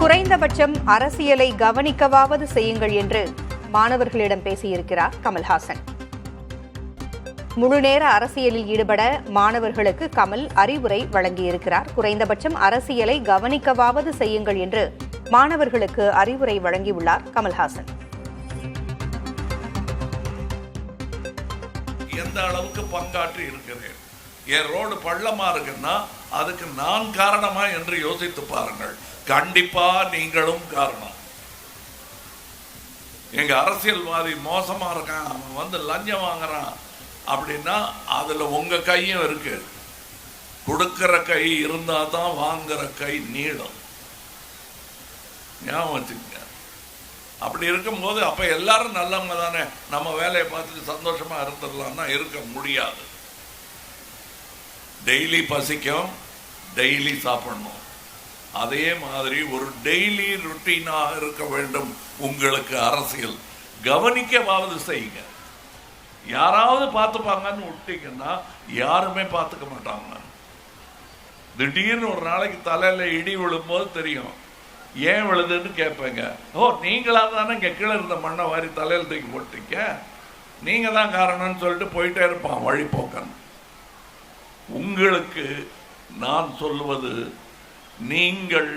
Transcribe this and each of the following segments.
குறைந்தபட்சம் அரசியலை கவனிக்கவாவது செய்யுங்கள் என்று மாணவர்களிடம் பேசியிருக்கிறார் கமல்ஹாசன். முழுநேர அரசியலில் ஈடுபட மாணவர்களுக்கு கமல் அறிவுரை வழங்கியிருக்கிறார். குறைந்தபட்சம் அரசியலை கவனிக்கவாவது செய்யுங்கள் என்று மாணவர்களுக்கு அறிவுரை வழங்கியுள்ளார் கமல்ஹாசன். எந்த அளவுக்கு பங்காற்றி இருக்கிறேன், என் ரோடு பள்ளமா இருக்குன்னா அதுக்கு நான் காரணமா என்று யோசித்து பாருங்கள். கண்டிப்பா நீங்களும் காரணம். எங்க அரசியல்வாதி மோசமா இருக்கான், அவன் வந்து லஞ்சம் வாங்குறான் அப்படின்னா அதுல உங்க கையும் இருக்கு. கொடுக்கிற கை இருந்தா தான் வாங்குற கை நீளும். ஞாபகம் வச்சுக்கங்க. அப்படி இருக்கும்போது அப்ப எல்லாரும் நல்லவங்க தானே, நம்ம வேலையை பார்த்துட்டு சந்தோஷமா இருந்துடலாம்னா இருக்க முடியாது. டெய்லி பசிக்கும், டெய்லி சாப்பிடணும். அதே மாதிரி ஒரு டெய்லி ருட்டீனாக இருக்க வேண்டும் உங்களுக்கு அரசியல். கவனிக்கவாவது செய்யுங்க. யாராவது பார்த்துப்பாங்கன்னு விட்டீங்கன்னா யாருமே பார்த்துக்க மாட்டாங்க. திடீர்னு ஒரு நாளைக்கு தலையில இடி விழும்போது தெரியும் ஏன் விழுதுன்னு கேட்பேங்க. ஓ, நீங்களா தானே இங்கே கீழே இருந்த மண்ணை வாரி தலையில் தூக்கி போட்டீங்க, நீங்க தான் காரணம்னு சொல்லிட்டு போயிட்டே இருப்பான் வழிபோக்கன். உங்களுக்கு நான் சொல்லுவது, நீங்கள்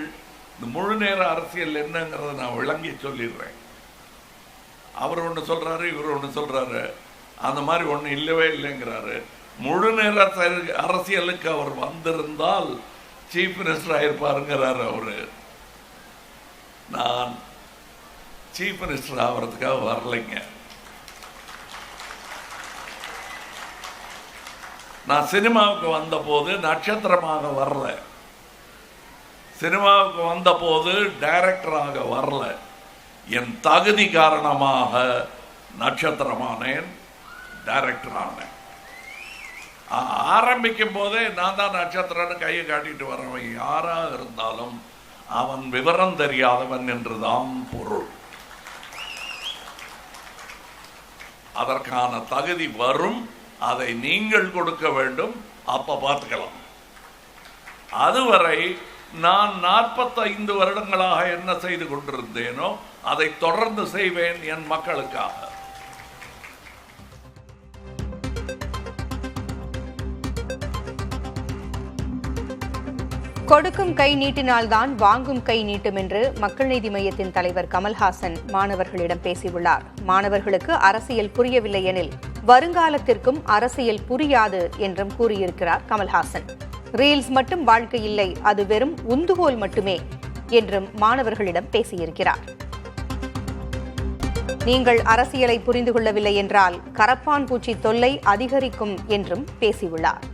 இந்த முழு நேர அரசியல் என்னங்கிறத நான் விளங்கி சொல்லிடுறேன். அவர் ஒன்று சொல்றாரு, இவர் ஒன்று சொல்றாரு, அந்த மாதிரி ஒன்று இல்லவே இல்லைங்கிறாரு. முழு நேர அரசியலுக்கு அவர் வந்திருந்தால் சீஃப் மினிஸ்டர் ஆயிருப்பாருங்கிறாரு அவரு. நான் சீஃப் மினிஸ்டர் ஆகிறதுக்காக வரலைங்க. நான் சினிமாவுக்கு வந்த போது நட்சத்திரமாக வரல, சினிமாவுக்கு வந்த போது டைரக்டராக வரல. என் தகுதி காரணமாக நட்சத்திரமானேன், டைரக்டர் ஆனேன். ஆரம்பிக்கும் போதே நான் தான் நட்சத்திரன்னு கையை காட்டிட்டு வரவன் யாராக இருந்தாலும் அவன் விவரம் தெரியாதவன் என்றுதான் பொருள். அதற்கான தகுதி வரும், அதை நீங்கள் கொடுக்க வேண்டும். அப்ப பார்த்துக்கலாம். அதுவரை நான் 45 வருடங்களாக என்ன செய்து கொண்டிருந்தேனோ அதை தொடர்ந்து செய்வேன் என் மக்களுக்காக. கொடுக்கும் கை நீட்டினால்தான் வாங்கும் கை நீட்டும் என்று மக்கள் நீதி மய்யத்தின் தலைவர் கமல்ஹாசன் மாணவர்களிடம் பேசியுள்ளார். மாணவர்களுக்கு அரசியல் புரியவில்லை எனில் வருங்காலத்திற்கும் அரசியல் புரியாது என்றும் கூறியிருக்கிறார் கமல்ஹாசன். ரீல்ஸ் மட்டும் வாழ்க்கை இல்லை, அது வெறும் உந்துகோல் மட்டுமே என்றும் மாணவர்களிடம் பேசியிருக்கிறார். நீங்கள் அரசியலை புரிந்து கொள்ளவில்லை என்றால் கரப்பான் பூச்சி தொல்லை அதிகரிக்கும் என்றும் பேசியுள்ளார்.